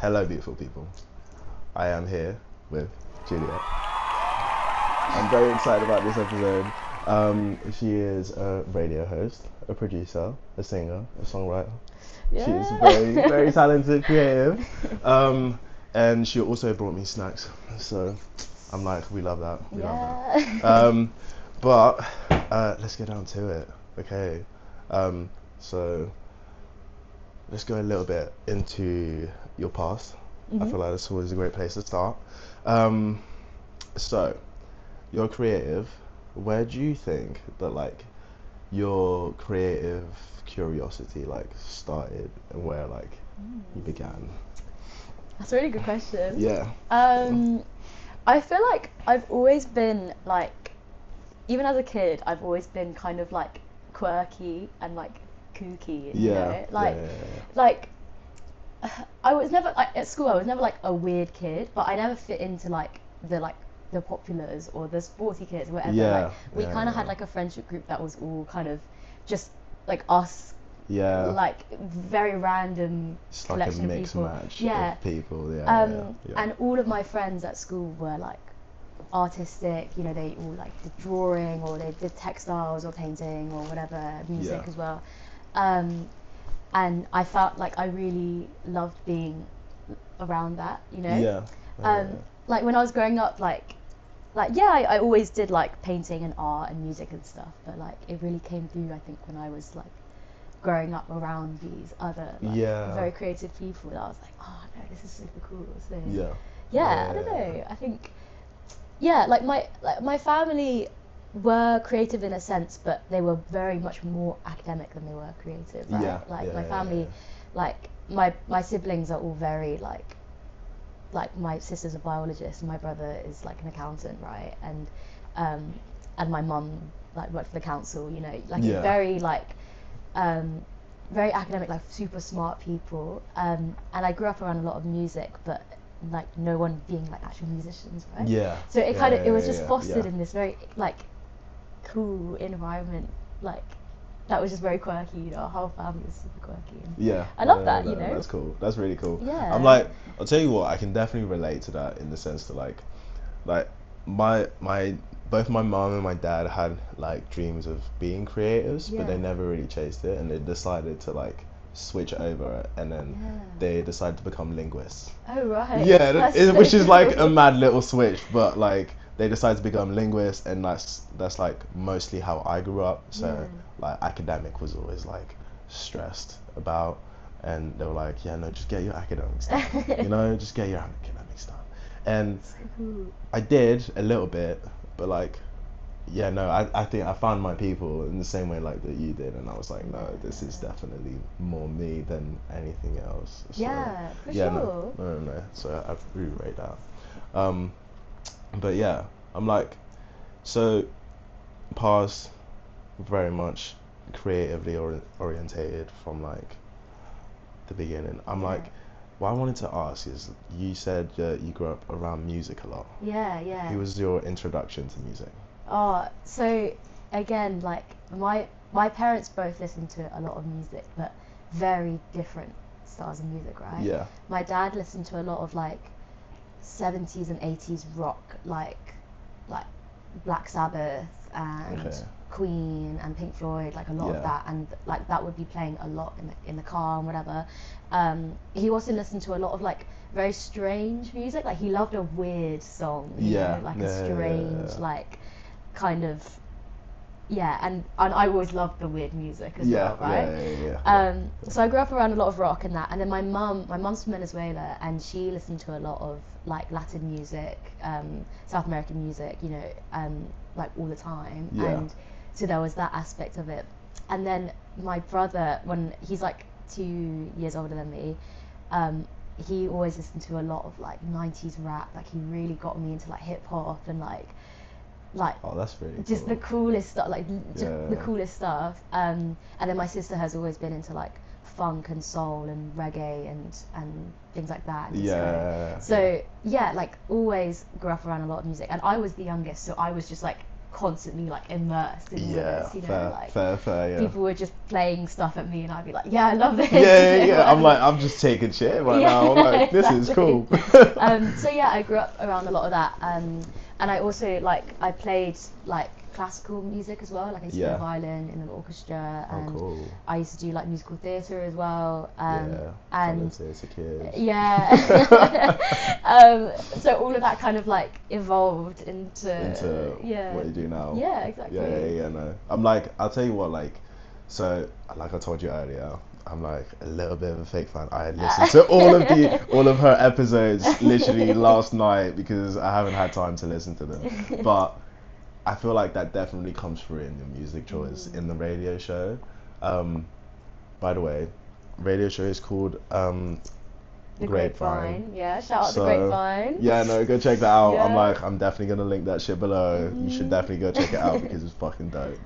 Hello, beautiful people. I am here with Juliet. I'm very excited about this episode. She is a radio host, a producer, a singer, a songwriter. Yeah. She's very, very talented, creative. And she also brought me snacks. So I'm like, we love that. We love that. But let's get down to it. Okay. So let's go a little bit into your past. I feel like that's always a great place to start. So you're creative. Where do you think that like your creative curiosity like started and where like you began? That's a really good question. Yeah. I feel like I've always been like, even as a kid, I've always been kind of like quirky and like kooky. You know? Like I was never like, at school. I was never like a weird kid, but I never fit into like the populars or the sporty kids, or whatever. Yeah, like we yeah, kind of yeah. had like a friendship group that was all kind of just like us. Yeah. Like very random It's like a collection of mix people. match Yeah. of people. Yeah. And all of my friends at school were like artistic. You know, they all like did drawing or they did textiles or painting or whatever, music Yeah. as well. And I felt like I really loved being around that. You know. Yeah. Like when I was growing up, like yeah, I always did like painting and art and music and stuff, but like it really came through, I think, when I was like growing up around these other like, very creative people, that I was like, oh no, this is super cool. So I don't know, I think like my family were creative in a sense, but they were very much more academic than they were creative, right? My family, like my siblings are all very like my sister's a biologist and my brother is like an accountant, right? And my mum like worked for the council, you know, like very like very academic, like super smart people. And I grew up around a lot of music, but like no one being like actual musicians, right? So it kind of it was just fostered in this very like cool environment, like that was just very quirky, you know. Our whole family was super quirky. And I love that, you know. That's cool. That's really cool. Yeah. I'm like, I'll tell you what, I can definitely relate to that in the sense that like my both my mom and my dad had like dreams of being creatives, but they never really chased it, and they decided to like switch over, and then they decided to become linguists. Oh right. Yeah, which is like a mad little switch, but like they decided to become linguists, and that's like mostly how I grew up. So like academic was always like stressed about, and they were like, yeah, no, just get your academic stuff, you know, just get your academic stuff. And I did a little bit, but like I think I found my people in the same way like that you did, and I was like, no, this is definitely more me than anything else. So, for sure. No. So I really rate that. But yeah, I'm like, so past very much creatively orientated from like the beginning. I'm like, what I wanted to ask is, you said you grew up around music a lot. Yeah. Who was your introduction to music? Oh, so again, like my parents both listened to a lot of music, but very different styles of music, right? Yeah. My dad listened to a lot of like 70s and 80s rock, like Black Sabbath and Queen and Pink Floyd, like a lot of that, and like that would be playing a lot in the car and whatever. He also listened to a lot of like very strange music, like he loved a weird song, you know, like a strange like kind of and I always loved the weird music as well, right? So I grew up around a lot of rock and that, and then my mum's from Venezuela, and she listened to a lot of like Latin music, South American music, you know, like all the time, and so there was that aspect of it. And then my brother, when he's like 2 years older than me, he always listened to a lot of like 90s rap, like he really got me into like hip hop and like oh, that's really just cool. the coolest stuff, like the coolest stuff. And then my sister has always been into like funk and soul and reggae and things like that. So like always grew up around a lot of music, and I was the youngest, so I was just like constantly like immersed in all of this, you know, like fair, yeah. people were just playing stuff at me and I'd be like, yeah, I love this. Yeah. I'm like, I'm just taking shit right now. I'm like, this is cool. So yeah, I grew up around a lot of that, and I also like I played like classical music as well. Like I used to play violin in an orchestra, and cool. I used to do like musical theatre as well. And theatre kids. Yeah. So all of that kind of like evolved into what you do now. Yeah, exactly. Yeah, no. I'm like, I'll tell you what, like, so like I told you earlier, I'm like a little bit of a fake fan. I had listened to all of her episodes literally last night because I haven't had time to listen to them. But I feel like that definitely comes through in your music choice in the radio show. By the way, radio show is called The Grapevine. Yeah, shout out The Grapevine. Yeah, no, go check that out. Yeah. I'm definitely gonna link that shit below. You should definitely go check it out because it's fucking dope.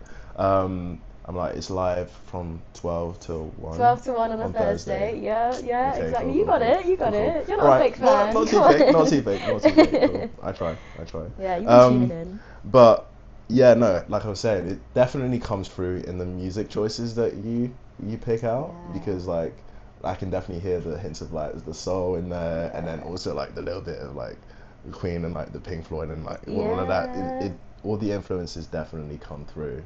I'm like, it's live from 12 till 1. 12 to 1 on a Thursday. Yeah, okay, exactly. Cool, you got it. You're not a fake fan. Not too fake. Cool. I try. Yeah, you can tune it in. But yeah, no, like I was saying, it definitely comes through in the music choices that you pick out because like I can definitely hear the hints of like the soul in there, and then also like the little bit of like the Queen and like the Pink Floyd and like all of that. It all the influences definitely come through.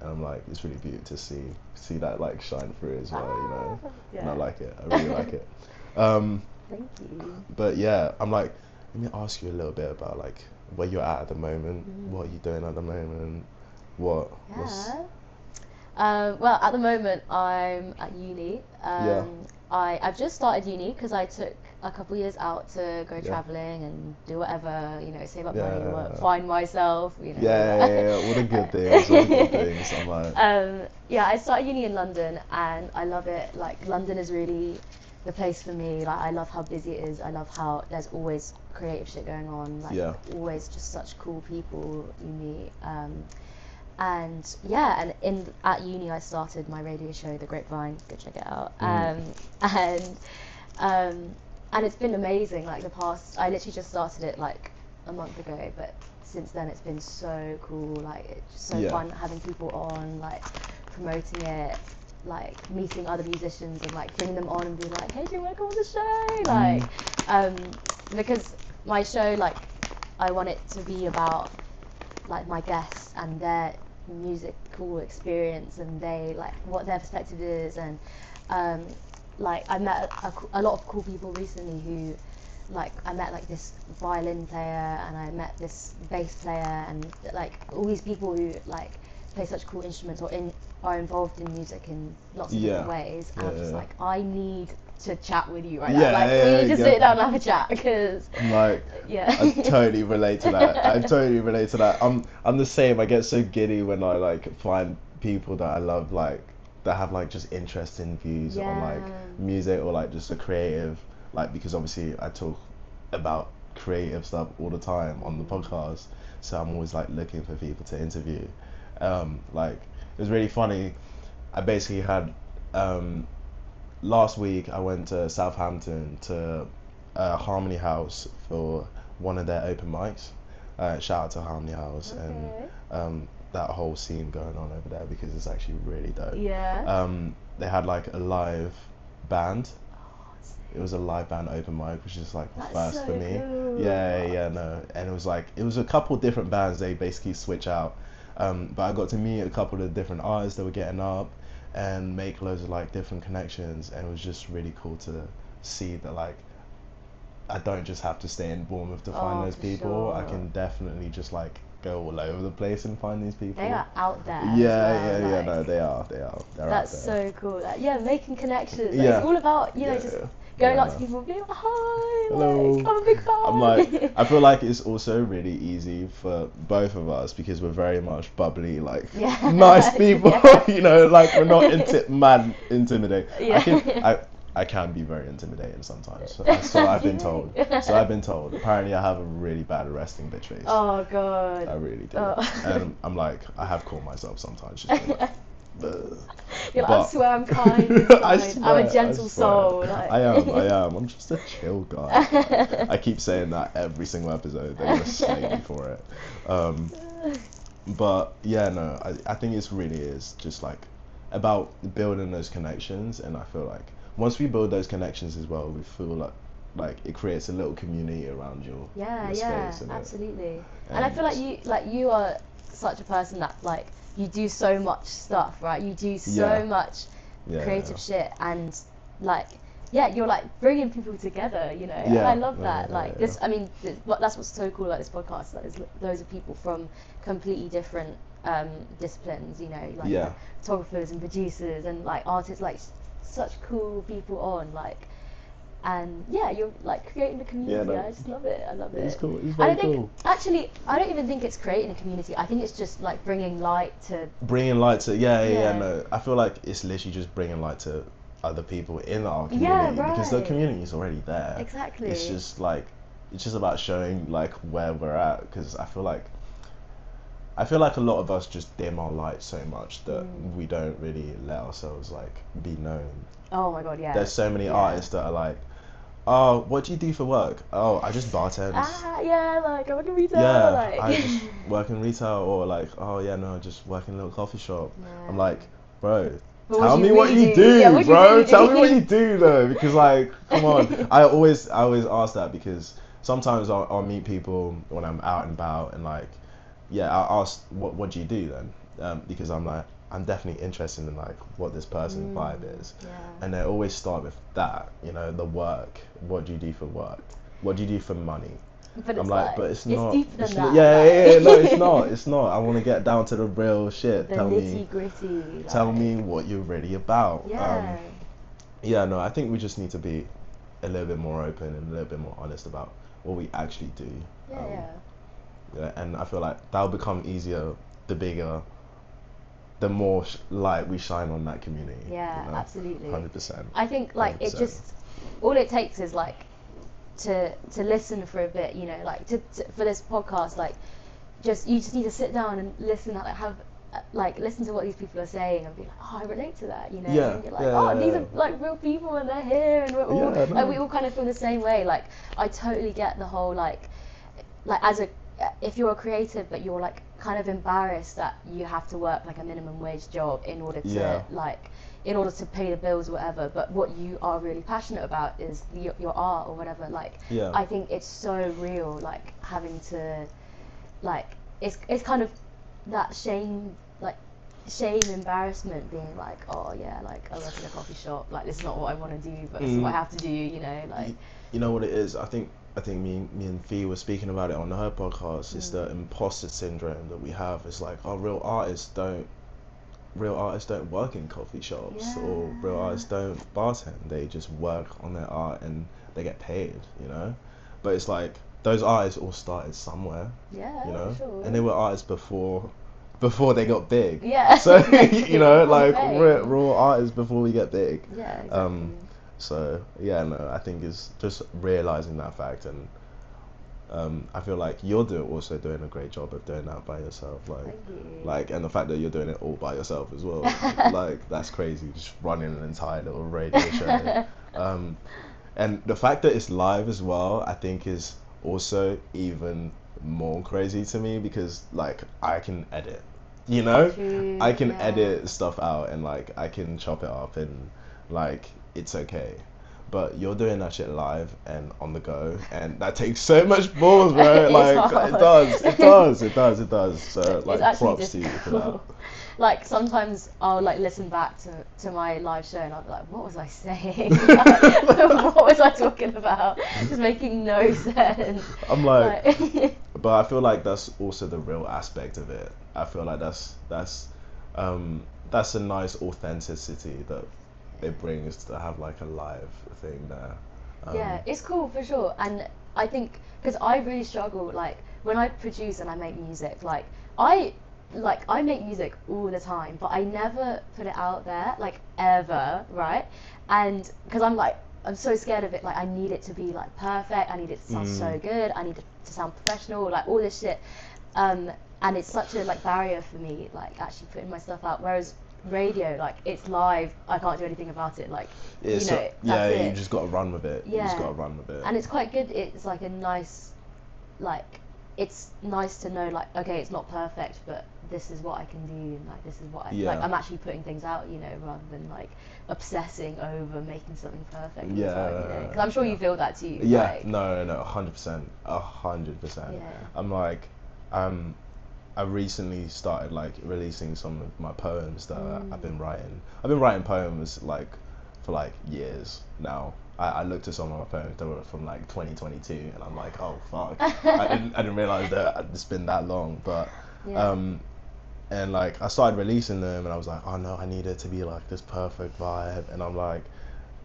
And I'm like, it's really beautiful to see that like shine through as well, you know. And I like it. I really like it. Thank you. But yeah, I'm like, let me ask you a little bit about like where you're at the moment. What are you doing at the moment? Well, at the moment I'm at uni. I've just started uni because I took a couple years out to go travelling and do whatever, you know, save up money, find myself, you know. All the good things, I'm like. I started uni in London and I love it. Like London is really the place for me. Like I love how busy it is. I love how there's always creative shit going on. Like always just such cool people you meet. And at uni I started my radio show, The Grapevine. Go check it out. And it's been amazing. Like I literally just started it like a month ago, but since then it's been so cool. Like it's just so fun having people on, like promoting it, like meeting other musicians and like bringing them on and being like, hey, do you want to come on the show? Like, because my show, like, I want it to be about like my guests and their musical experience and they like what their perspective is, and like I met a lot of cool people recently who like I met like this violin player and I met this bass player and like all these people who like play such cool instruments or are involved in music in lots of different ways, and I'm just like, I need to chat with you right now. Like we need to sit down and have a chat because like I totally relate to that. I'm the same. I get so giddy when I like find people that I love, like that have like just interesting views on like music or like just a creative, like because obviously I talk about creative stuff all the time on the podcast, so I'm always like looking for people to interview. Like it was really funny. I basically had last week I went to Southampton to Harmony House for one of their open mics. Shout out to Harmony House and that whole scene going on over there because it's actually really dope. They had like a live band. It was a live band open mic, which is like the first for me. Cool. No, and it was a couple different bands. They basically switch out, but I got to meet a couple of different artists that were getting up and make loads of like different connections, and it was just really cool to see that like I don't just have to stay in Bournemouth to find those people. I can definitely just like go all over the place and find these people. They are out there. No, they are. They're that's out there. So cool. Making connections. Like, it's all about just going up to people and being like, hi, hello. Like, I'm a big fan. I'm like, I feel like it's also really easy for both of us because we're very much bubbly, like nice people. You know, like we're not mad intimidating. I can be very intimidating sometimes. So I've been told. Apparently I have a really bad resting bitch face. Oh god. I really do. And I'm like, I have caught myself sometimes. Just like, You're like, I But swear I'm kind. It's fine. I'm a gentle I swear. soul. Like. I am. I'm just a chill guy. I keep saying that every single episode. They're gonna slay me for it. But yeah, no, I think it's really is just like about building those connections, and I feel like once we build those connections as well, we feel like it creates a little community around your space. Absolutely. And I feel like you are such a person that like you do so much stuff, right? You do so much creative shit, and like you're like bringing people together, you know. And I love that. This, I mean, that's what's so cool about this podcast. Like, there's loads of people from completely different disciplines, you know, like photographers and producers and like artists, like such cool people on, like. And you're like creating a community. I just love it. I love it. It's cool. It's very cool. Actually, I don't even think it's creating a community. I think it's just like bringing light to. No. I feel like it's literally just bringing light to other people in our community because the community is already there. Exactly. It's just about showing like where we're at, because I feel like a lot of us just dim our light so much that we don't really let ourselves like be known. Oh my god, yeah. There's so many artists that are like, oh, what do you do for work? Oh, I just bartend. Like I work in retail. I just work in retail, or like, oh yeah, no, I just work in a little coffee shop. Yeah. I'm like, bro, tell me what you do, bro. Tell me what you do though, because like, come on. I always ask that, because sometimes I'll meet people when I'm out and about, and like, I'll ask, what do you do then? Because I'm like, I'm definitely interested in like what this person's vibe is, and they always start with that, you know, the work. What do you do for work? What do you do for money? But I'm like, but it's not. Deeper than that. No, it's not. I want to get down to the real shit. The nitty-gritty. Tell me what you're really about. Yeah. I think we just need to be a little bit more open and a little bit more honest about what we actually do. And I feel like that'll become easier the bigger, the more light we shine on that community. Yeah, you know? Absolutely. 100%. I think like 100%. It just, all it takes is like to listen for a bit, you know, like to for this podcast, like you just need to sit down and listen, like have like listen to what these people are saying and be like, oh, I relate to that, you know. And you're like, these are like real people and they're here and we're all like we all kind of feel the same way. Like I totally get the whole like as a, if you're a creative but you're like kind of embarrassed that you have to work like a minimum wage job in order to in order to pay the bills or whatever, but what you are really passionate about is your art or whatever, like I think it's so real, like having to like it's kind of that shame embarrassment being like, oh yeah, like I work in a coffee shop, like this is not what I want to do, but this is what I have to do, you know, like you know what it is. I think me and Fee were speaking about it on her podcast. It's the imposter syndrome that we have. It's like, oh, real artists don't work in coffee shops, or real artists don't bartend. They just work on their art and they get paid, you know. But it's like those artists all started somewhere, you know, sure. and they were artists before they got big. So you know, like we're all artists before we get big. Exactly. So I think it's just realizing that fact, and I feel like you're also doing a great job of doing that by yourself, like, and the fact that you're doing it all by yourself as well, like that's crazy, just running an entire little radio show, and the fact that it's live as well, I think is also even more crazy to me, because like I can edit, you know, I can edit stuff out and like I can chop it up and like it's okay, but you're doing that shit live and on the go, and that takes so much balls, bro. Like it does. So like props to you for that. Like sometimes I'll like listen back to my live show and I'll be like, what was I saying? What was I talking about? Just making no sense. I'm like but I feel like that's also the real aspect of it. I feel like that's a nice authenticity that it brings to have like a live thing there. It's cool for sure. And I think because I really struggle, like when I produce and I make music, like I make music all the time, but I never put it out there, like ever, right? And because I'm so scared of it, like I need it to be like perfect, I need it to sound so good, I need it to sound professional, like all this shit, and it's such a like barrier for me, like actually putting my stuff out. Whereas radio, like it's live, I can't do anything about it, like It's you know, that's you it. just got to run with it. You just Yeah. got to run with it. And it's quite good. It's like a nice, like, it's nice to know, like, okay, it's not perfect, but this is what I can do, and like this is what I like. I'm actually putting things out, you know, rather than like obsessing over making something perfect. Yeah, all the time, you know? 'Cause I'm sure you feel that too. Yeah, like, no, 100%, 100%. Yeah. I'm like, I recently started like releasing some of my poems that I've been writing. I've been writing poems like for like years now. I looked at some of my poems that were from like 2022, and I'm like, oh fuck, I didn't realize that it's been that long. But Yeah. and like I started releasing them, and I was like, oh no, I need it to be like this perfect vibe, and I'm like,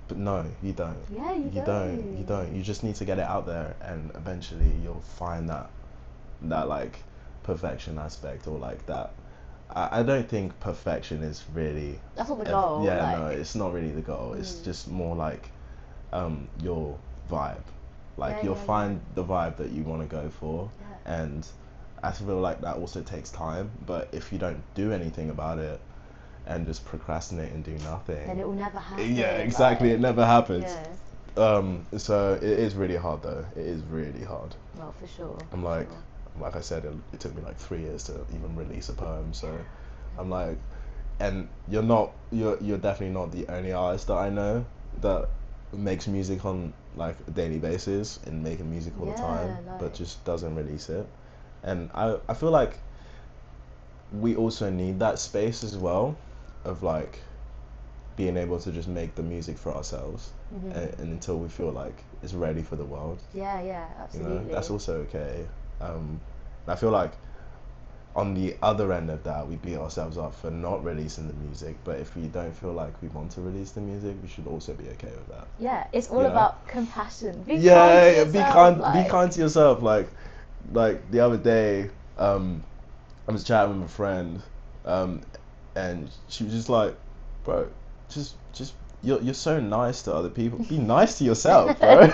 but no, you don't. Yeah, you don't. You don't. You just need to get it out there, and eventually you'll find that like perfection aspect, or like that. I don't think perfection is really. That's not the goal. Yeah, like, no, it's not really the goal. It's just more like your vibe. Like you'll find the vibe that you want to go for, and I feel like that also takes time. But if you don't do anything about it and just procrastinate and do nothing, then it will never happen. yeah, exactly. Like, it never happens. Yeah. So it is really hard though. It is really hard. Well, for sure. I'm like I said, it took me like 3 years to even release a poem. So I'm like, and you're definitely not the only artist that I know that makes music on like a daily basis and making music all the time, but just doesn't release it. And I feel like we also need that space as well, of like being able to just make the music for ourselves, and until we feel like it's ready for the world. Yeah, absolutely. You know, that's also okay. I feel like on the other end of that, we beat ourselves up for not releasing the music. But if we don't feel like we want to release the music, we should also be okay with that. Yeah, it's all about compassion. Be kind to yourself. Be kind to yourself. Like the other day, I was chatting with a friend, and she was just like, bro, just you're so nice to other people. Be nice to yourself, bro.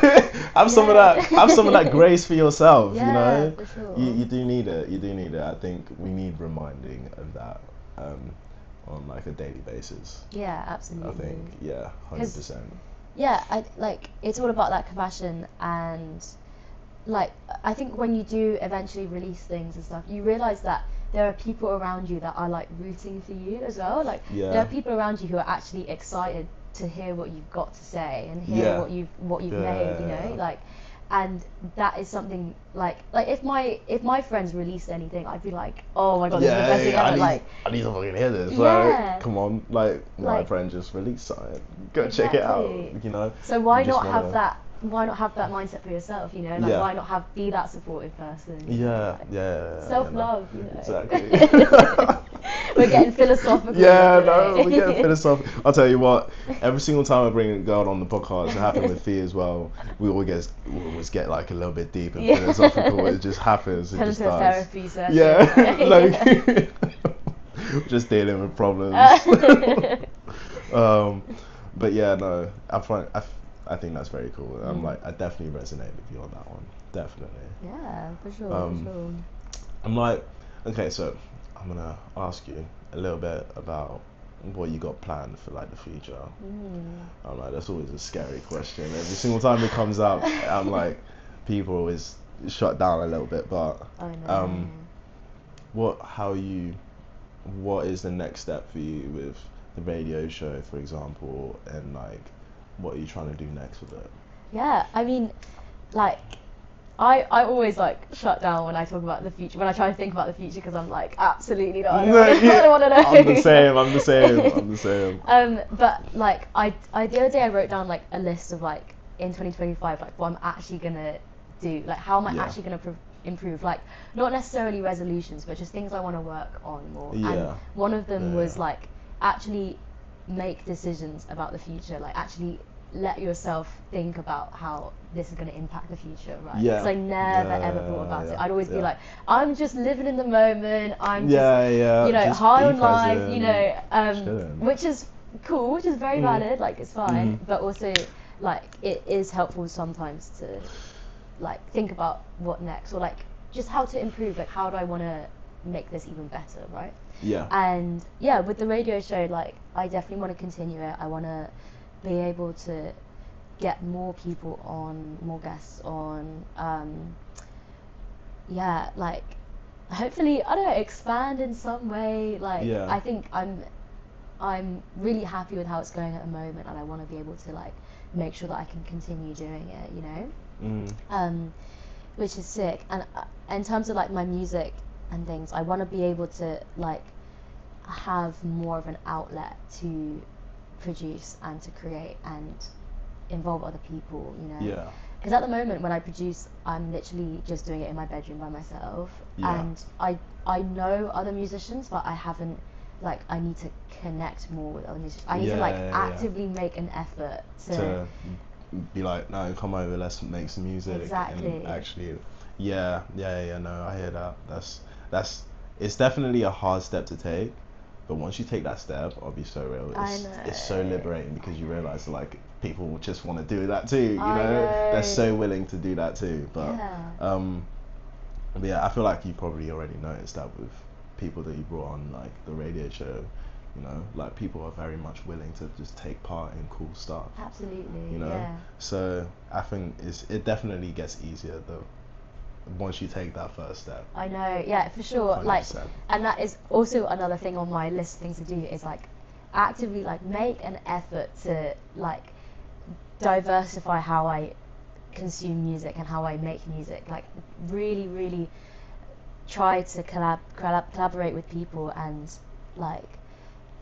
Have some of that grace for yourself. Yeah, you know, for sure. you do need it. You do need it. I think we need reminding of that on like a daily basis. Yeah, absolutely. I think 100%. Yeah, it's all about that compassion, and like I think when you do eventually release things and stuff, you realize that there are people around you that are like rooting for you as well. Like there are people around you who are actually excited to hear what you've got to say and hear what you've made, you know, like, and that is something like if my friends released anything, I'd be like, oh my god, this is the best thing ever. I need to fucking hear this. Yeah. Like, come on, like my friend just released something. Go check it out. You know. So why not have that? Why not have that mindset for yourself? You know, like why not be that supportive person? Self-love. You know. Exactly. We're getting philosophical. We're getting philosophical. I'll tell you what. Every single time I bring a girl on the podcast, it happened with Fee as well. We always get like a little bit deep and philosophical. It just happens. It just does. Therapy session. Yeah, like just dealing with problems. But yeah, no, I think that's very cool. I definitely resonate with you on that one. Definitely. Yeah, for sure. I'm like, okay, so I'm gonna ask you a little bit about what you got planned for like the future. I'm like, that's always a scary question. Every single time it comes up, I'm like, people always shut down a little bit. But what is the next step for you with the radio show, for example, and like, what are you trying to do next with it? Yeah, I mean, like, I always like shut down when I talk about the future, when I try to think about the future, because I'm like, absolutely not. I don't want to know. I'm the same. But like, the other day I wrote down like a list of like in 2025, like what I'm actually gonna do, like how am I actually gonna improve, like not necessarily resolutions, but just things I want to work on more. And one of them was like actually make decisions about the future, like actually let yourself think about how this is going to impact the future, right? Because I never ever thought about it. I'd always be like, I'm just living in the moment, I'm just you know, just high on life, you know, which is cool, which is very valid, like it's fine, but also like it is helpful sometimes to like think about what next, or like just how to improve, like how do I want to make this even better, right? Yeah. And yeah, with the radio show, like I definitely want to continue it. I want to be able to get more people on, more guests on. Yeah, like hopefully, I don't know, expand in some way. Like I think I'm really happy with how it's going at the moment, and I want to be able to like make sure that I can continue doing it, you know. Which is sick. And in terms of like my music and things, I want to be able to like have more of an outlet to produce and to create and involve other people, you know. Yeah. Because at the moment when I produce, I'm literally just doing it in my bedroom by myself. Yeah. And I know other musicians, but I haven't, like, I need to connect more with other musicians. I need to like actively make an effort to be like, no, come over, let's make some music. Exactly. And actually, no, I hear that. That's it's definitely a hard step to take, but once you take that step, I'll be so real. It's so liberating, because you realize like people just want to do that too. You know, they're so willing to do that too. But yeah, I feel like you probably already noticed that with people that you brought on like the radio show. You know, like people are very much willing to just take part in cool stuff. Absolutely. You know, yeah. So I think it definitely gets easier though once you take that first step. I know, yeah, for sure. 100%. Like, and that is also another thing on my list of things to do is like actively like make an effort to like diversify how I consume music and how I make music. Like really, really try to collaborate with people and like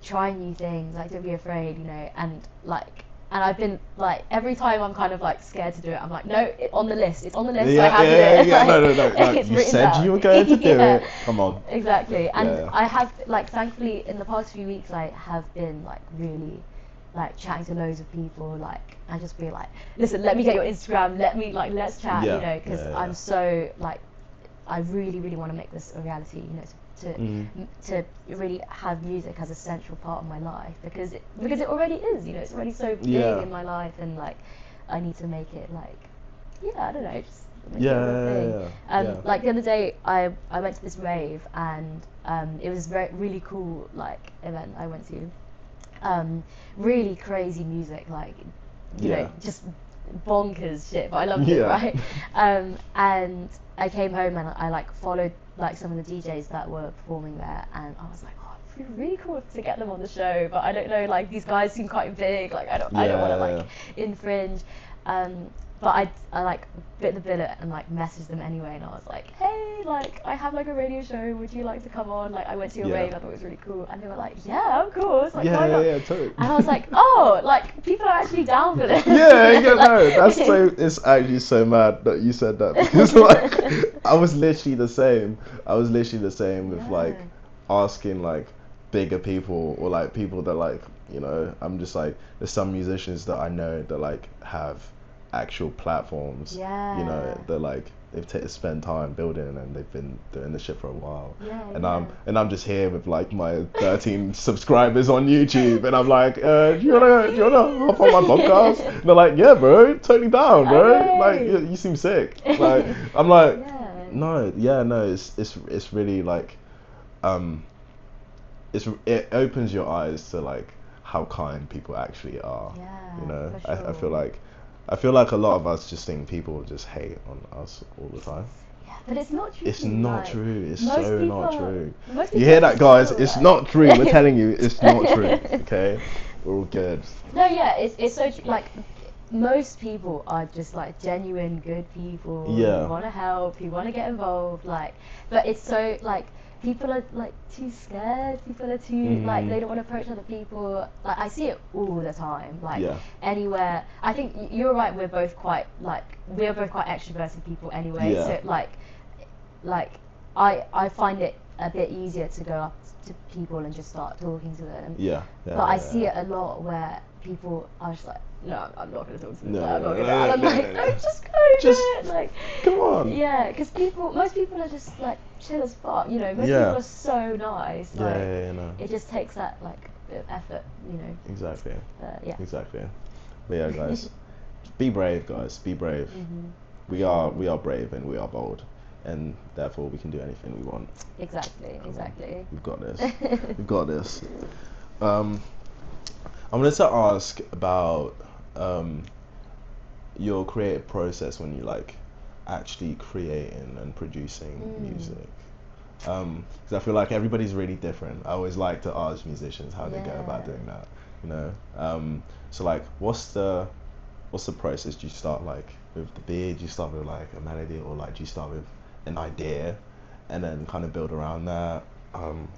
try new things. Like don't be afraid, you know. And like, and I've been like every time I'm kind of like scared to do it, I'm like, no, it's on the list. It's on the list. So I have to do it. Yeah, like, no. You said down. You were going to do it. Come on. Exactly. And I have like thankfully in the past few weeks I have been like really like chatting to loads of people, like and just be like, listen, let me get your Instagram, let's chat, you know, because I'm so like I really, really want to make this a reality, you know, to really have music as a central part of my life, because it already is, you know, it's already so big in my life, and like I need to make it like, I don't know, just make it a thing. Like the other day I went to this rave, and it was really cool like event I went to. Really crazy music, like you know, just bonkers shit, but I loved it, right? And I came home and I like followed like some of the DJs that were performing there, and I was like, oh, it'd be really cool to get them on the show, but I don't know, like these guys seem quite big, like I don't want to like infringe. But I like bit the billet and like messaged them anyway, and I was like, hey, like I have like a radio show, would you like to come on? Like I went to your rave, I thought it was really cool, and they were like, yeah, of course, like why not? Totally. And I was like, oh, like people are actually down for this. It's actually so mad that you said that, because like I was literally the same with like asking like bigger people, or like people that like, you know, I'm just like, there's some musicians that I know that like have actual platforms, you know, they're like they've spent time building, and they've been doing this shit for a while, and I'm just here with like my 13 subscribers on YouTube, and I'm like, do you wanna hop on my podcast? And they're like, yeah, bro, totally down, bro. Like you seem sick. Like I'm like, no, it's really like it opens your eyes to like how kind people actually are. You know, sure. I feel like a lot of us just think people just hate on us all the time. Yeah, but it's not true. It's not true. It's so not true. You hear that, guys? It's not true. We're telling you, it's not true. Okay, we're all good. No, yeah, it's so true. Like most people are just like genuine good people. Who want to help, who want to get involved. Like, but it's so like. People are like too scared. People are too like they don't want to approach other people. Like I see it all the time. Like anywhere. I think you're right. We're both quite extroverted people anyway. So like I find it a bit easier to go up to people and just start talking to them. But I see it a lot where people are just like, no, I'm not going to talk to them. I'm not going to. And I'm like, no, just go do it. Like, come on. Yeah, because most people are just like chill as fuck. You know, most people are so nice. Like, it just takes that like bit of effort. You know. Exactly. Exactly. But yeah, guys, be brave, guys. Be brave. We are brave and we are bold. and therefore we can do anything we want. Exactly. We've got this. We've got this. I wanted to ask about your creative process when you like actually creating and producing music. Because I feel like everybody's really different. I always like to ask musicians how they go about doing that, you know. So like, what's the process? Do you start like with the beat? Do you start with like a melody, or like do you start with an idea and then kind of build around that?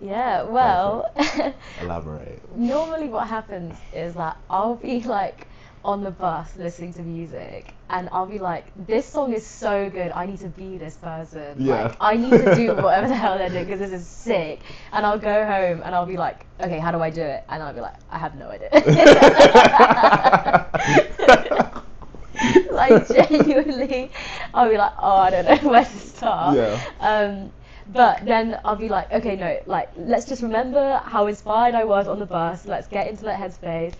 Yeah, well, elaborate. Normally what happens is that I'll be like on the bus listening to music, and I'll be like, this song is so good, I need to be this person. Yeah. Like, I need to do whatever the hell they're doing because this is sick. And I'll go home and I'll be like, okay, how do I do it? And I'll be like, I have no idea. Like, genuinely, I'll be like, oh, I don't know where to start. Yeah. But then I'll be like, okay, no, like, let's just remember how inspired I was on the bus. Let's get into that headspace.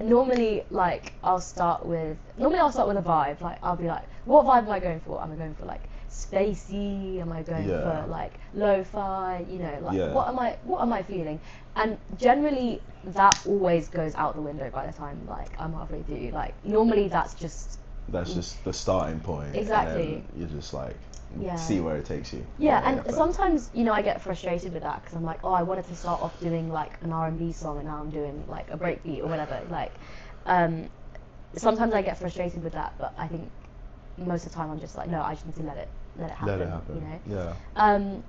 Normally, like, I'll start with a vibe. Like, I'll be like, what vibe am I going for? Am I going for like spacey? Am I going for like lo-fi? You know, like, what am I feeling? And generally, that always goes out the window by the time like I'm halfway through. Like, normally that's just the starting point. Exactly. And then you're just like, see where it takes you. And sometimes, you know, I get frustrated with that because I'm like, oh, I wanted to start off doing like an R&B song and now I'm doing like a breakbeat or whatever. Like, sometimes I get frustrated with that, but I think most of the time I'm just like, no, I just need to let it happen. You know. Yeah.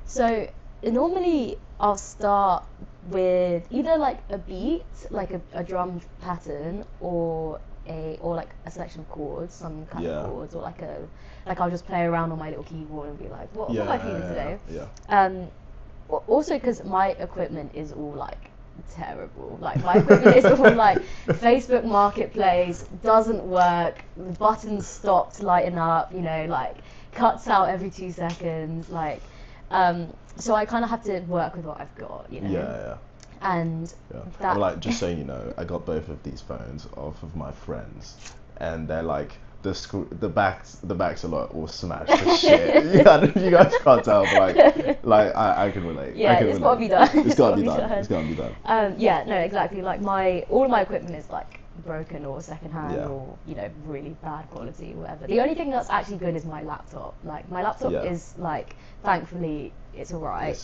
So normally I'll start with either like a beat, like a drum pattern, or like a selection of chords, some kind of chords, or like I'll just play around on my little keyboard and be like, what am I feeling today? Yeah. Also because my equipment is all like terrible. Like, my equipment is all like Facebook Marketplace, doesn't work, the buttons stopped lighting up, you know, like cuts out every 2 seconds, like, so I kind of have to work with what I've got, you know. Yeah. And I'm like, just so you know, I got both of these phones off of my friends, and they're like, the backs a lot all smashed to shit. You guys can't tell, but like I can relate. Yeah, it's gotta be done. It's gotta be done. It's gotta be done. Yeah, no, exactly. Like, all of my equipment is like broken or secondhand or, you know, really bad quality or whatever. The only thing that's actually good is my laptop. Like, my laptop is like, thankfully, it's alright.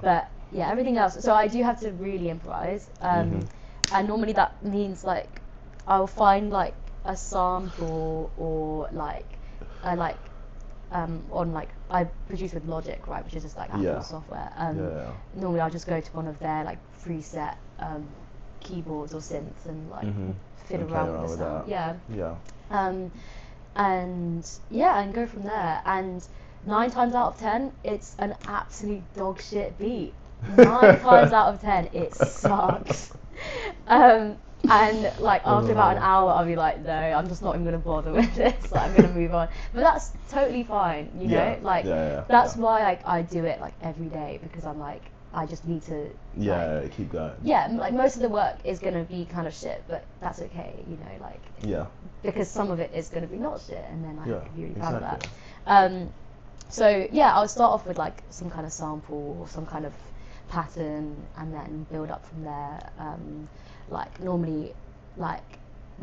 But yeah, everything else. So I do have to really improvise. And normally that means like I'll find like a sample or like on like, I produce with Logic, right, which is just like Apple software. Normally I'll just go to one of their like preset keyboards or synths and like fiddle around with the sound. And go from there. And 9 times out of 10, it's an absolute dog shit beat. 9 times out of 10, it sucks. And like after about an hour, I'll be like, no, I'm just not even gonna bother with this. Like, I'm gonna move on. But that's totally fine, you know. Like, that's why I do it like every day, because I'm like, I just need to keep going. Yeah, like, most of the work is gonna be kind of shit, but that's okay, you know. Like, because some of it is gonna be not shit, and then I can be really proud of that. So yeah, I'll start off with like some kind of sample or some kind of pattern, and then build up from there. Like, normally, like,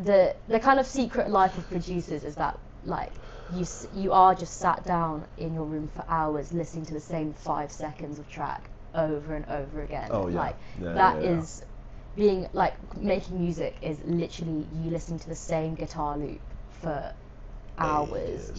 the kind of secret life of producers is that like you are just sat down in your room for hours listening to the same 5 seconds of track over and over again. Is being like, making music is literally you listening to the same guitar loop for hours.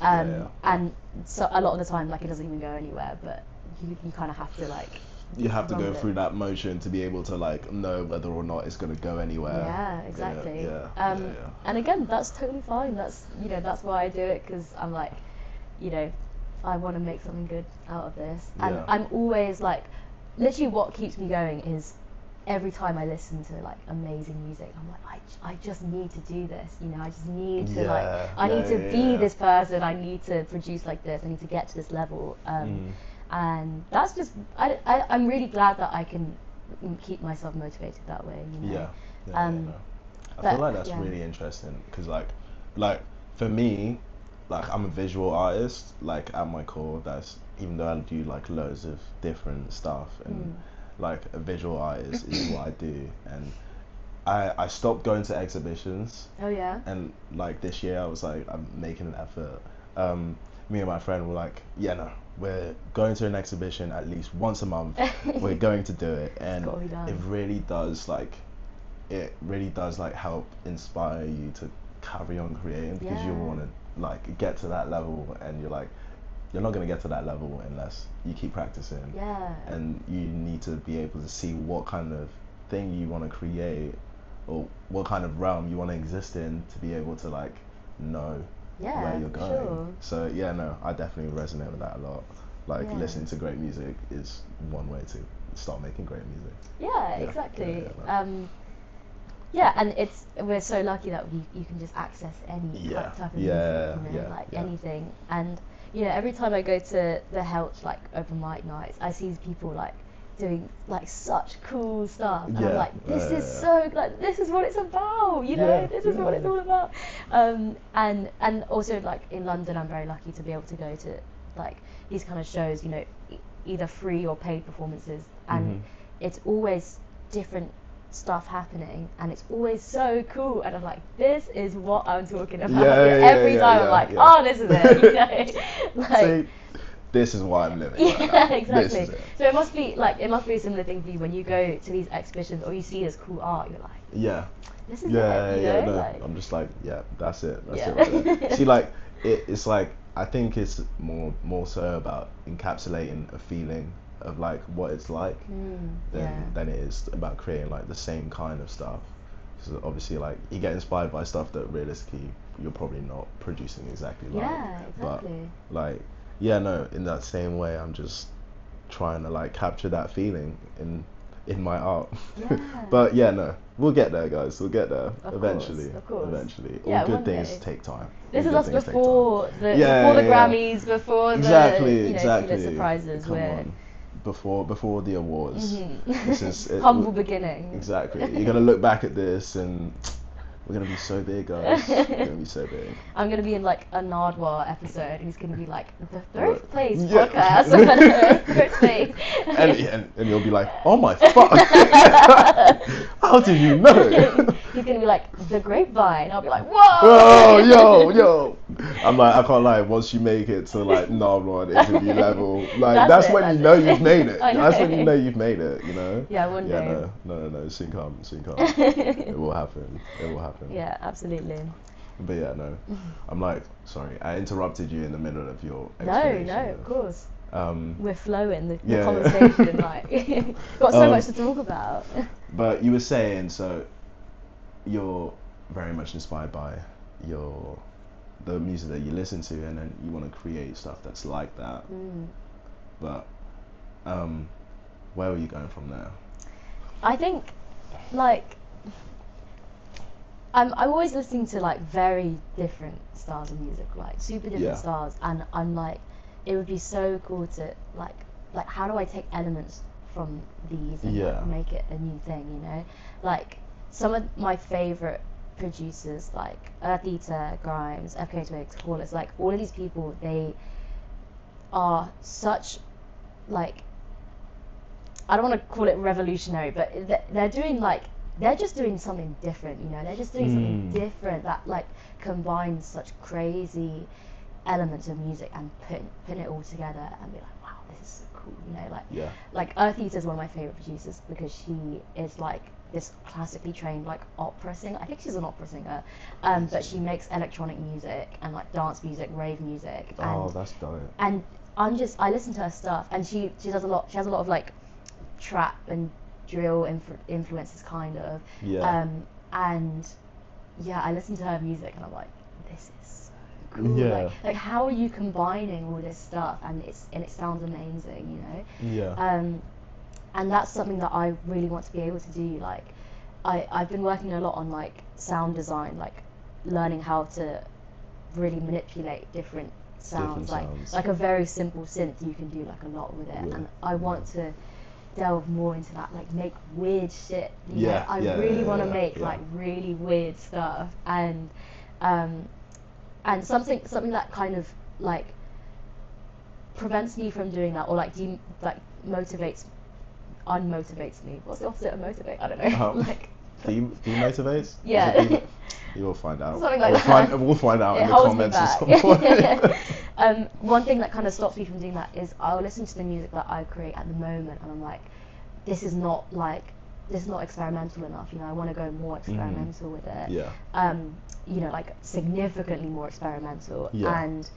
And so a lot of the time, like, it doesn't even go anywhere, but you kind of have to like, you have to go through that motion to be able to like know whether or not it's going to go anywhere. Yeah, exactly. And again, that's totally fine. That's, you know, that's why I do it, because I'm like, you know, I want to make something good out of this. And I'm always like, literally what keeps me going is every time I listen to like amazing music, I'm like, I just need to do this, you know. I just need to I need to be this person. I need to produce like this. I need to get to this level. And that's just, I'm really glad that I can keep myself motivated that way, you know. I feel like that's really interesting, because like for me, like I'm a visual artist, like at my core. That's even though I do like loads of different stuff, and like a visual artist is what I do. And I stopped going to exhibitions. Oh yeah. And like this year, I was like, I'm making an effort. Me and my friend were like, yeah, no, we're going to an exhibition at least once a month. We're going to do it, and it really does like help inspire you to carry on creating, because you want to like get to that level, and you're not going to get to that level unless you keep practicing. Yeah. And you need to be able to see what kind of thing you want to create, or what kind of realm you want to exist in, to be able to like know where you're going. Sure. So yeah, no, I definitely resonate with that a lot. Like listening to great music is one way to start making great music. Yeah, exactly. Yeah, and we're so lucky that you can just access any type of music, like anything. And you know, every time I go to the Helch like open mic nights, I see people like doing like such cool stuff, and I'm like, this is so like, this is what it's about, you know, this is what it's all about. And also like in London, I'm very lucky to be able to go to like these kind of shows, you know, either free or paid performances, and it's always different stuff happening, and it's always so cool, and I'm like, this is what I'm talking about. Every time I'm like, oh, this is it, you know. Like, see, this is why I'm living right now. Exactly. So it must be a similar thing for you when you go to these exhibitions or you see this cool art, you're like, this is it, you know? No, like, I'm just like, that's it right there. See, like it's like, I think it's more so about encapsulating a feeling of like what it's like than it is about creating like the same kind of stuff. So obviously, like, you get inspired by stuff that realistically you're probably not producing exactly like. Exactly. But like, in that same way, I'm just trying to like capture that feeling in my art. But we'll get there, guys. We'll get there eventually. Of course. Eventually. All good things take time. This is us before the Grammys, before the surprises. Come on. Before the awards. This is humble beginning. Exactly. You're gonna look back at this and we're gonna be so big, guys. We're gonna be so big. I'm gonna be in like a Nardwar episode. He's gonna be like, the third place podcast. Third place. And you'll be like, oh my fuck. How did you know? He's gonna be like, the grapevine. I'll be like, whoa. Oh, yo. I'm like, I can't lie. Once you make it to like Nardwar interview level, like that's when you know you've made it. That's when you know you've made it. You know. Yeah, one day. No. Soon come. It will happen. Yeah, absolutely. But I'm like, sorry, I interrupted you in the middle of your explanation. No, of course. We're flowing the conversation, like, got so much to talk about. But you were saying, so you're very much inspired by the music that you listen to, and then you want to create stuff that's like that. But where were you going from there? I think, like, I'm always listening to like very different styles of music, like super different styles, and I'm like, it would be so cool to like how do I take elements from these and like, make it a new thing, you know? Like some of my favorite producers, like Earth Eater, Grimes, FK Twigs, Flawless, like all of these people, they are such like, I don't want to call it revolutionary, but they're doing like, they're just doing something different, you know? They're just doing something different that like combines such crazy elements of music and putting it all together and be like, wow, this is so cool, you know? Like Earth Eater is one of my favorite producers because she is like this classically trained like opera singer. I think she's an opera singer, but she makes electronic music and like dance music, rave music. Oh, that's dope. And I listen to her stuff, and she has a lot of like trap and drill influences kind of, and I listen to her music and I'm like, this is so cool. Like how are you combining all this stuff and it sounds amazing, you know? And that's something that I really want to be able to do. Like I've been working a lot on like sound design, like learning how to really manipulate different sounds. Like a very simple synth, you can do like a lot with it, and I want to delve more into that, like make weird shit. You know? I really want to make like really weird stuff, and and something that kind of like prevents me from doing that, or like unmotivates me. What's the opposite of motivate? I don't know. Like demotivates? Yeah. You will find out. Something like that. We'll find out It in the holds me comments at back. some point. One thing that kind of stops me from doing that is I'll listen to the music that I create at the moment, and I'm like, this is not experimental enough. You know, I want to go more experimental with it. Yeah. You know, like significantly more experimental. Yeah. And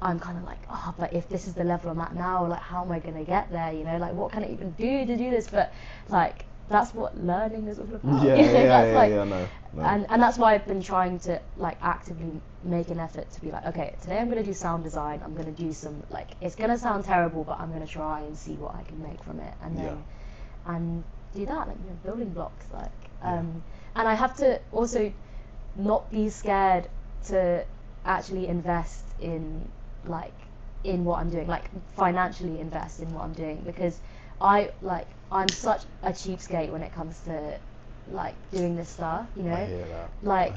I'm kind of like, but if this is the level I'm at now, like, how am I gonna get there? You know, like, what can I even do to do this? But like, that's what learning is all about. No. And that's why I've been trying to like actively make an effort to be like, okay, today I'm gonna do sound design. I'm gonna do some, like, it's gonna sound terrible, but I'm gonna try and see what I can make from it, and then and do that, like, you know, building blocks, like, and I have to also not be scared to actually invest in what I'm doing, like financially invest in what I'm doing, because I'm such a cheapskate when it comes to like doing this stuff, you know. I hear that. Like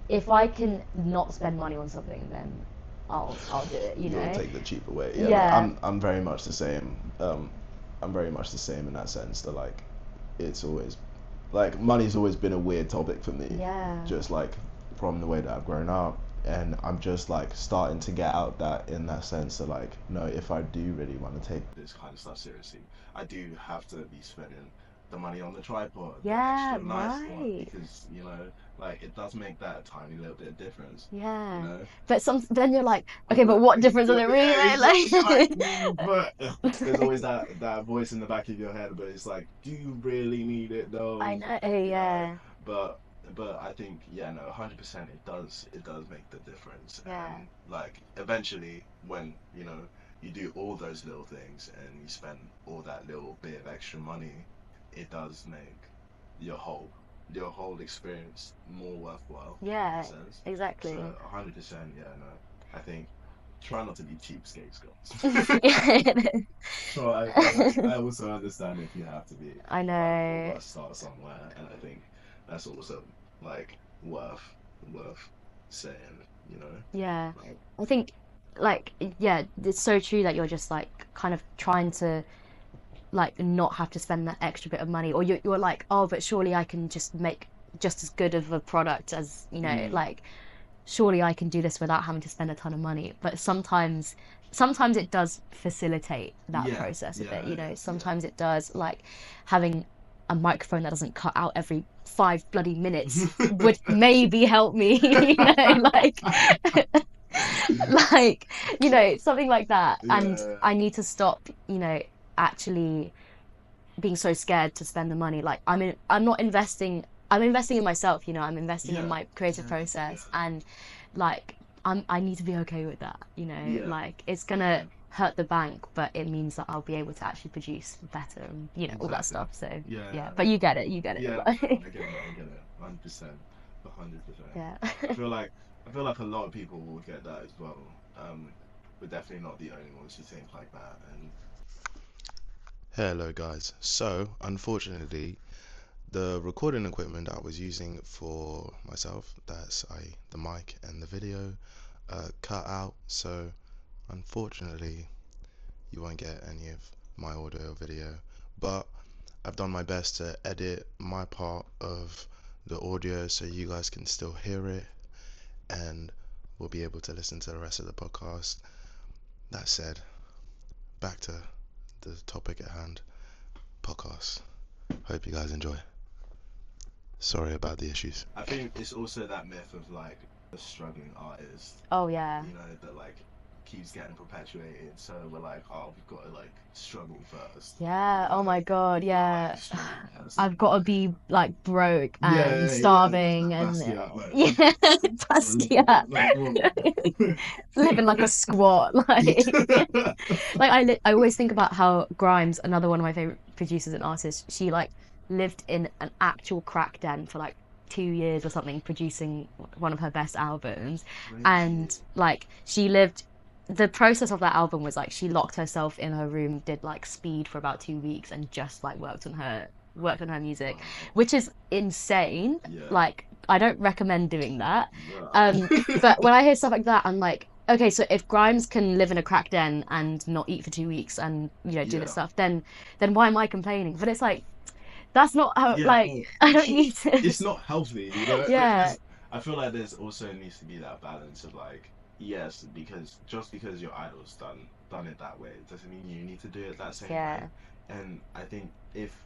if I can not spend money on something, then I'll do it, you know. You'll take the cheaper way. Yeah. I'm very much the same. I'm very much the same in that sense, that like it's always like money's always been a weird topic for me. Yeah. Just like from the way that I've grown up, and I'm just like starting to get out that in that sense that like, no, if I do really want to take this kind of stuff seriously, I do have to be spending the money on the tripod, Yeah, the extra nice one, right. because you know, like it does make that tiny little bit of difference. Yeah. You know? But then you're like, okay, but what difference does it really make? But there's always that voice in the back of your head, but it's like, do you really need it though? I know, You yeah. know? But I think, yeah, no, 100% it does make the difference. Yeah. And like eventually when, you know, you do all those little things and you spend all that little bit of extra money, it does make your whole experience more worthwhile. Yeah, in a sense. exactly. So 100%, yeah, no. I think try not to be cheapskates, guys. So I also understand if you have to be. I know. You gotta start somewhere, and I think that's also like worth saying, you know. Yeah, I think, like, yeah, it's so true that you're just like kind of trying to like not have to spend that extra bit of money, or you're like, oh, but surely I can just make just as good of a product as, you know, like surely I can do this without having to spend a ton of money. But sometimes it does facilitate that process a bit, you know. Sometimes it does, like having a microphone that doesn't cut out every 5 bloody minutes would maybe help me, you know, like like, you know, something like that. And I need to stop, you know, actually being so scared to spend the money. Like, I'm investing in myself, you know. I'm investing in my creative process, and like I need to be okay with that, you know. Like, it's gonna hurt the bank, but it means that I'll be able to actually produce better, and, you know, all that stuff. So yeah, but you get it. Yeah, I get it 100%. Yeah. I feel like a lot of people will get that as well. We're definitely not the only ones who think like that. And hello guys, so unfortunately the recording equipment I was using for myself, that's the mic and the video, cut out, so unfortunately you won't get any of my audio or video, but I've done my best to edit my part of the audio so you guys can still hear it, and we'll be able to listen to the rest of the podcast. That said, back to the topic at hand, podcast. Hope you guys enjoy. Sorry about the issues. I think it's also that myth of like a struggling artist. Oh yeah. You know, that like keeps getting perpetuated. So we're like, oh, we've got to like struggle first. Yeah. Oh my God. Yeah. I've got to be like broke and starving and Basquiat. Living like a squat. Like I always think about how Grimes, another one of my favorite producers and artists, she like lived in an actual crack den for like 2 years or something, producing one of her best albums. And like the process of that album was like she locked herself in her room, did like speed for about 2 weeks, and just like worked on her music, which is insane. Like, I don't recommend doing that. Nah. But when I hear stuff like that, I'm like, okay, so if Grimes can live in a crack den and not eat for 2 weeks and do this Yeah. stuff, then why am I complaining? But it's like that's not how Yeah. like Oh, I don't need to. it's not healthy, you know. Yeah, I feel like there's also needs to be that balance of like, yes, because just because your idol's done it that way doesn't mean you need to do it that same way. yeah, And I think if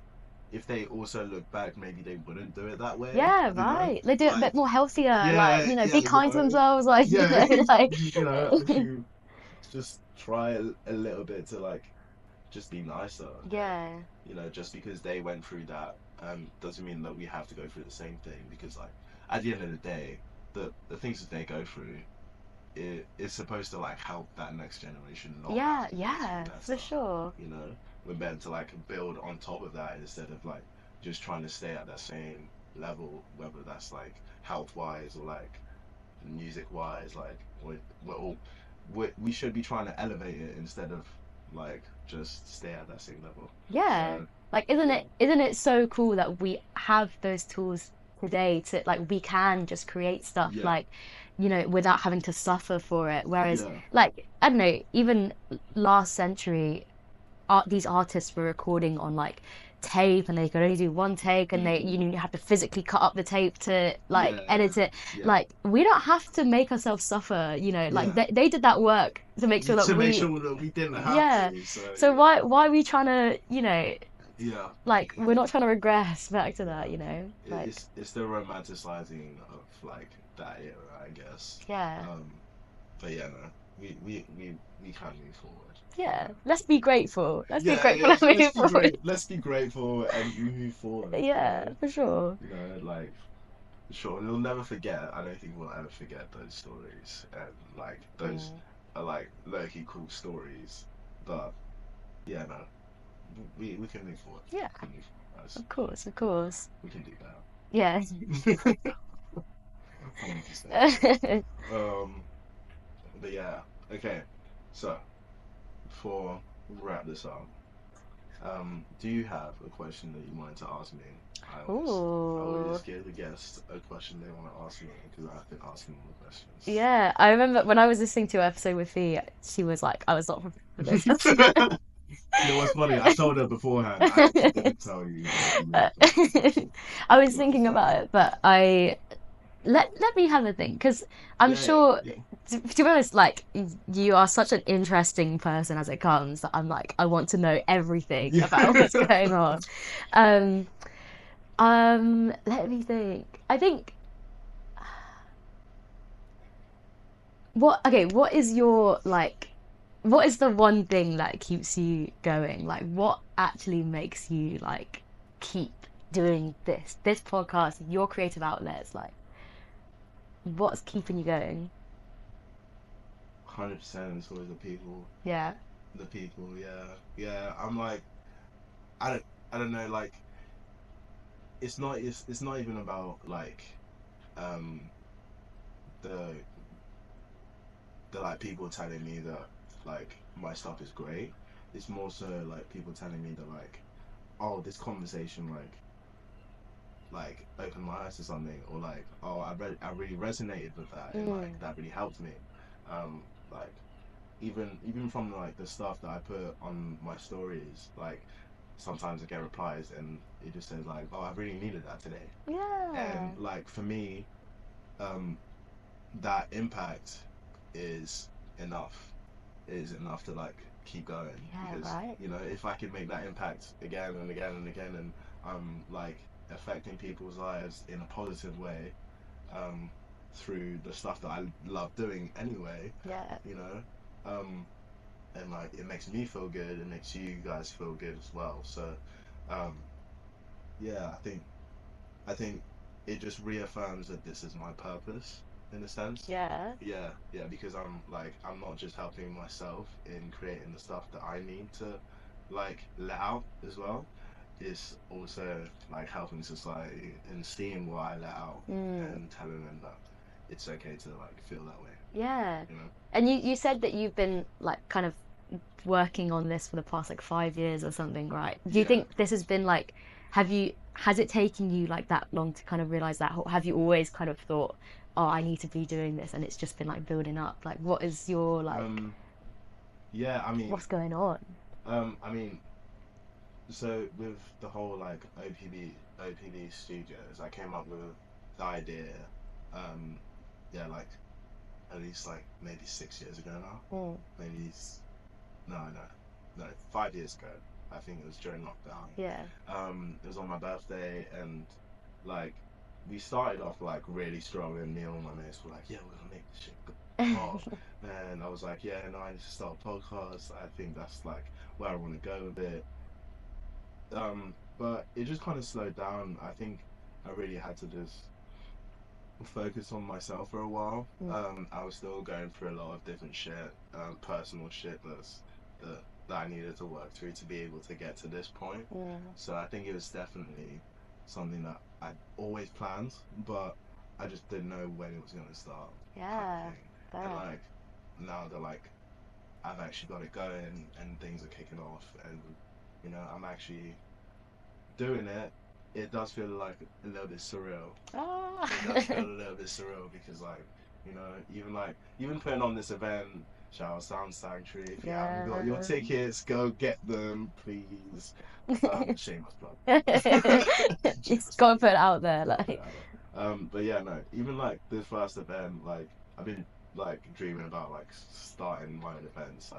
they also look back, maybe they wouldn't do it that way, yeah, you know? right. They do it a Like, bit more healthier, like yeah, yeah, be you kind to know, themselves, like yeah, like you know, if you just try a little bit to like just be nicer, and yeah, just because they went through that, doesn't mean that we have to go through the same thing. Because like at the end of the day, the things that they go through, it's supposed to like help that next generation not have yeah, to go through yeah, that for stuff. sure. You know, we're meant to like build on top of that instead of like just trying to stay at that same level, whether that's like health wise or like music wise. Like we're all we should be trying to elevate it instead of like just stay at that same level. Yeah. So Like isn't it so cool that we have those tools today to like we can just create stuff yeah, like without having to suffer for it. Whereas yeah, like I don't know, even last century these artists were recording on like tape and they could only do one take and they mm, you have to physically cut up the tape to like yeah, edit it. yeah, Like we don't have to make ourselves suffer, like yeah. they did that work to make sure that To make we sure that we didn't have yeah. to. So So why are we trying to, yeah, like we're not trying to regress back to that, yeah. like It's the romanticizing of like that era, I guess. yeah. Um, but yeah, no, we can move forward. Yeah. Let's be grateful. Let's be Yeah, grateful and let's move be forward. great. Let's be grateful and move forward. Yeah, for sure. Like sure, we'll never forget. I don't think we'll ever forget those stories, and like those Mm. are like low-key cool stories. But yeah, no, we can move forward. Yeah, We can move forward, guys. of course, of course. We can do Yeah. that. 100%. Um, but yeah, okay. So before we wrap this up, do you have a question that you wanted to ask me? I always Ooh. give the guest a question they want to ask me because I've been asking them the questions. Yeah, I remember when I was listening to an episode with Fee, she was like, I was not prepared for this. You know what's funny? I told her beforehand. I actually didn't tell you that you were the first question I was because I was thinking like, about it, but I let me have a think because I'm yeah, yeah, sure yeah. to be honest, like you are such an interesting person as it comes that I'm like I want to know everything about what's Yeah. going on. Um, let me think. I think what is your like what is the one thing that keeps you going? Like what actually makes you like keep doing this podcast, your creative outlets, like what's keeping you going? 100% it's always the people. Yeah. The people, yeah. Yeah. I'm like I don't I don't know, like it's not even about like um the like people telling me that like my stuff is great. It's more so like people telling me that like, oh, this conversation like opened my eyes to something, or like, oh, I really resonated with that, and like Mm. that really helped me. Like even from like the stuff that I put on my stories, like sometimes I get replies and it just says like, oh, I really needed that today, Yeah. and like for me, um, that impact is enough is enough to like keep going Yeah, because right. if I can make that impact again and again and again and I'm like affecting people's lives in a positive way um through the stuff that I love doing anyway, Yeah. you know um and like it makes me feel good, it makes you guys feel good as well. So um yeah, I think it just reaffirms that this is my purpose in a sense. Yeah. Yeah, yeah, because I'm not just helping myself in creating the stuff that I need to like let out as well. It's also like helping society and seeing what I let out Mm. and telling them that it's okay to like feel that way, Yeah. you know? And you said that you've been like kind of working on this for the past like 5 years or something, right? Do you Yeah. think this has been like have you has it taken you like that long to kind of realize that, or have you always kind of thought, oh, I need to be doing this, and it's just been like building up? Like, what is your like, yeah, I mean, what's going on? I mean, so with the whole like OPB Studios, I came up with the idea, yeah, like at least like maybe 6 years ago now. Maybe no, 5 years ago. I think it was during lockdown. Yeah. It was on my birthday, and like we started off like really strong, and me and my mates were like, yeah, we're gonna make this shit pop. And I was like, yeah, no, I need to start a podcast. I think that's like where I want to go with it. But it just kind of slowed down. I think I really had to just focus on myself for a while. I was still going through a lot of different shit, personal shit that I needed to work through to be able to get to this point. So I think it was definitely something that I always planned, but I just didn't know when it was going to start. Yeah. And like now that like I've actually got it going and things are kicking off, and you know I'm actually doing it. It does feel like a little bit surreal. It does feel a little bit surreal because like, you know, even putting on this event, shout out Sound Sanctuary. If you haven't got your tickets, go get them, please. Shameless plug. Just gotta put it out there, like. But yeah, no. Even like this first event, like I've been like dreaming about like starting my own events,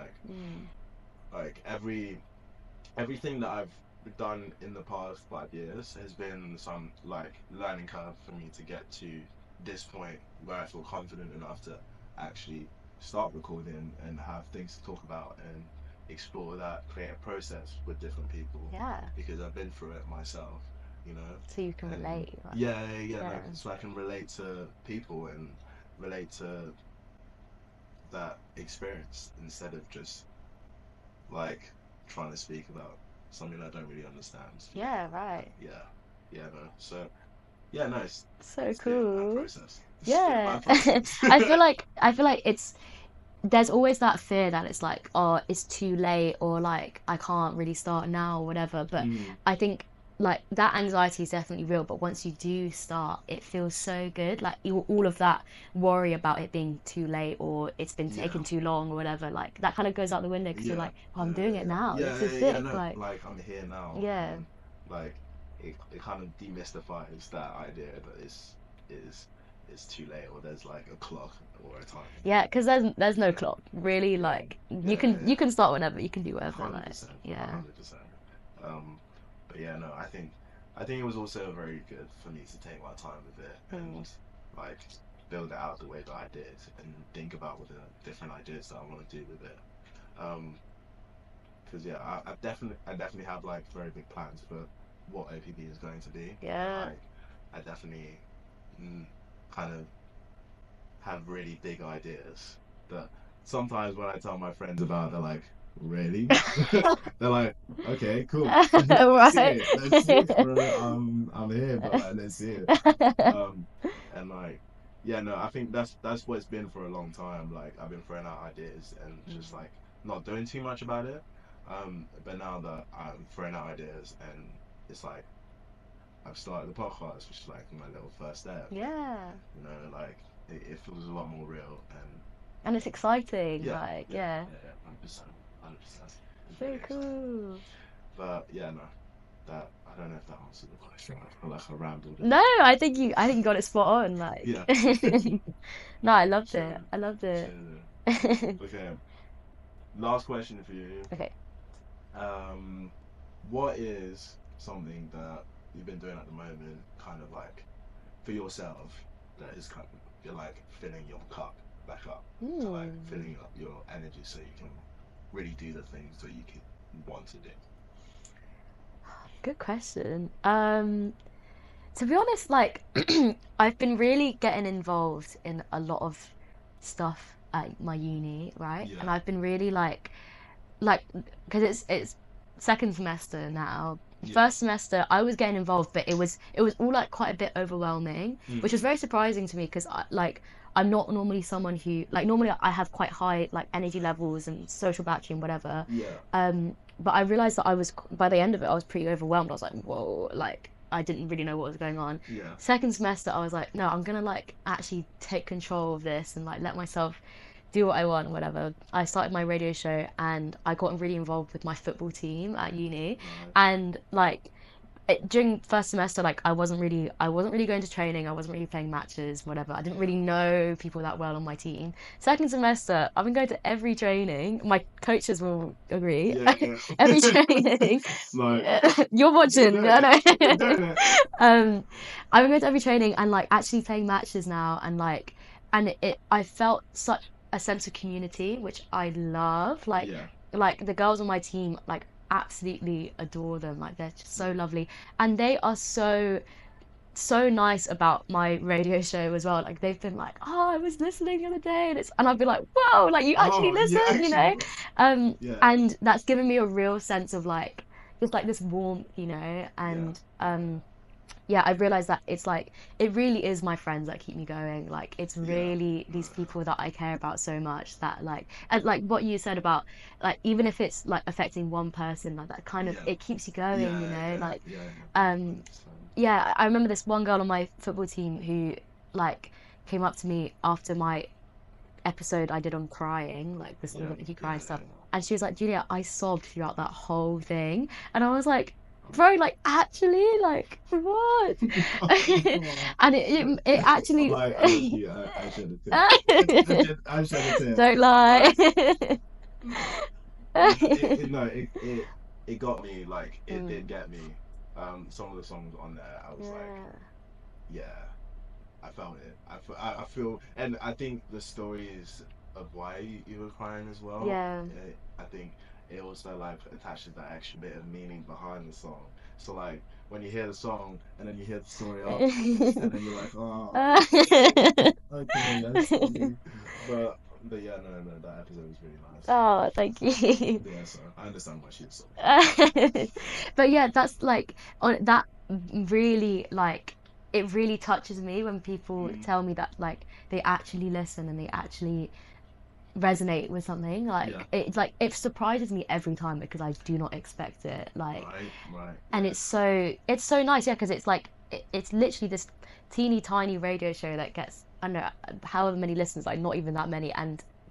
like everything that I've done in the past 5 years has been some like learning curve for me to get to this point where I feel confident enough to actually start recording and have things to talk about and explore that creative process with different people. Yeah. Because I've been through it myself, you know. So you can relate. Like, yeah. No, so I can relate to people and relate to that experience instead of just like trying to speak about something I don't really understand. Yeah, right. Yeah, no. So yeah, no, it's cool. Process. Yeah. I feel like there's always that fear that it's like, oh, it's too late, or like I can't really start now or whatever. But I think like that anxiety is definitely real, but once you do start, it feels so good. Like all of that worry about it being too late or it's been taking too long or whatever, like that kind of goes out the window because you're like, oh, I'm doing it now. This is sick. No, like I'm here now. Yeah. And, like it kind of demystifies that idea that it's too late or there's like a clock or a time. Yeah, because there's no clock really. Like you can start whenever, you can do whatever. 100%, like 100%. But yeah, no, I think it was also very good for me to take my time with it and like build it out the way that I did and think about what the different ideas that I want to do with it. Because I definitely have like very big plans for what OPB is going to be. Yeah. I definitely kind of have really big ideas that sometimes when I tell my friends about, they're like, really? They're like, okay, cool. Let's see it, bro. I'm here, but like, let's see it. And like, yeah, no, I think that's what it's been for a long time. Like I've been throwing out ideas and just like not doing too much about it. But now that I'm throwing out ideas and it's like I've started the podcast, which is like my little first step. Yeah. You know, like it feels a lot more real and it's exciting. Yeah, like yeah, 100%. Very cool. But yeah, no, that I don't know if that answered the question. I feel like I rambled. No, I think you got it spot on. Like yeah. No, I loved it. I loved it. Okay. Last question for you. Okay. What is something that you've been doing at the moment, kind of like for yourself, that is kind of you're like filling your cup back up, so like filling up your energy so you can really do the things that you want to do? Good question. To be honest, like I've been really getting involved in a lot of stuff at my uni, right? Yeah. And I've been really like because it's second semester now. First semester I was getting involved, but it was all like quite a bit overwhelming, which was very surprising to me because I'm not normally someone who like normally I have quite high like energy levels and social battery and whatever. Yeah. But I realized that by the end of it I was pretty overwhelmed. I was like, whoa, like I didn't really know what was going on. Yeah. Second semester, I was like, no, I'm gonna like actually take control of this and like let myself do what I want, whatever. I started my radio show and I got really involved with my football team at uni, Right. and like during first semester, like I wasn't really going to training, I wasn't really playing matches, whatever. I didn't really know people that well on my team. Second semester, I've been going to every training. My coaches will agree. Yeah. Every training. Like, You're watching. don't No, it. no. Don't it. I've been going to every training and like actually playing matches now, and like, and I felt such a sense of community, which I love. Like, Yeah. like the girls on my team, like absolutely adore them. Like they're just so lovely, and they are so nice about my radio show as well. Like they've been like, oh, I was listening the other day, and I'd be like, whoa, like you actually Oh, listen, yeah, you know. actually. Yeah. And that's given me a real sense of like just like this warmth, you know. And yeah, I realized that it's like it really is my friends that keep me going. Like it's really these people that I care about so much, that like, and like what you said about like even if it's like affecting one person, like that kind of Yeah. it keeps you going, you know. Like Yeah. yeah, I remember this one girl on my football team who like came up to me after my episode I did on crying, like this little you cry stuff, and she was like, Julia, I sobbed throughout that whole thing, and I was like, bro, like actually, like what? And it actually Like, honestly, I should have. I should have. don't lie. It got me. Like it did get me. Some of the songs on there, I was like, yeah, I felt it. I feel, and I think the stories of why you were crying as well. Yeah. I think it also like attaches that extra bit of meaning behind the song. So like when you hear the song and then you hear the story up, and then you're like, oh, okay, that's funny. But yeah, no, that episode was really nice. Oh, thank you. Yeah, so I understand why she was so. But yeah, that's like on that really like it really touches me when people tell me that like they actually listen and they actually resonate with something. Like it's like it surprises me every time because I do not expect it. Like right. And it's so nice, yeah, because it's like it's literally this teeny tiny radio show that gets I don't know however many listeners, like not even that many,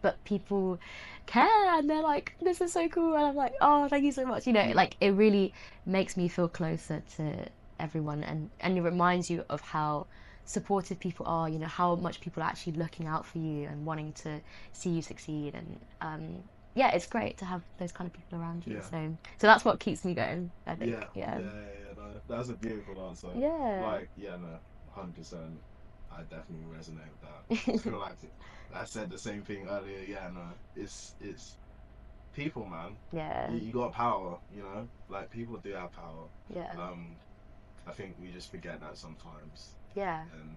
but people care and they're like, this is so cool, and I'm like, oh, thank you so much, you know. Like it really makes me feel closer to everyone, and it reminds you of how supportive people are, you know, how much people are actually looking out for you and wanting to see you succeed, and yeah, it's great to have those kind of people around you. So that's what keeps me going, I think. No, that's a beautiful answer. Like, no, 100%. I definitely resonate with that. I feel like I said the same thing earlier. Yeah, no, it's people, man. Yeah. You got power, you know. Like people do have power. Yeah. I think we just forget that sometimes. Yeah. And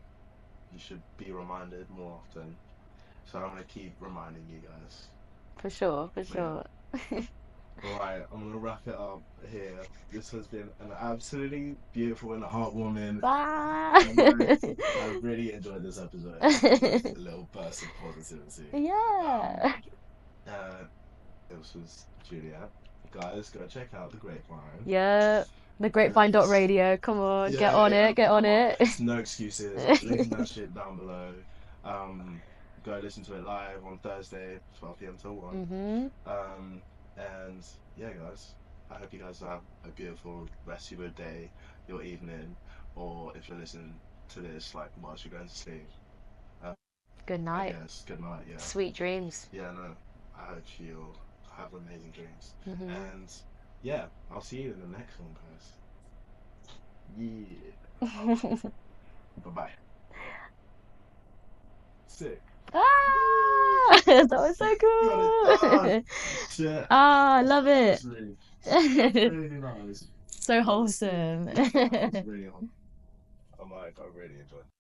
you should be reminded more often. So I'm gonna keep reminding you guys. For sure. Alright, I'm gonna wrap it up here. This has been an absolutely beautiful and heartwarming. I really enjoyed this episode. A little burst of positivity. Yeah. This was Juliet. Guys, go check out The Grapevine. Yeah. TheGrapevine.radio. Come on, get on it. It's no excuses. Link that shit down below. Go listen to it live on Thursday, 12 p.m. till 1. And yeah, guys, I hope you guys have a beautiful rest of your day, your evening, or if you're listening to this like whilst you're going to sleep. Good night. Yes, good night. Yeah. Sweet dreams. Yeah, no. I hope you'll have amazing dreams. And yeah, I'll see you in the next one, guys. Yeah. Bye-bye. Sick. That was so cool. I love it. Really nice. So wholesome. Really, I really enjoyed it.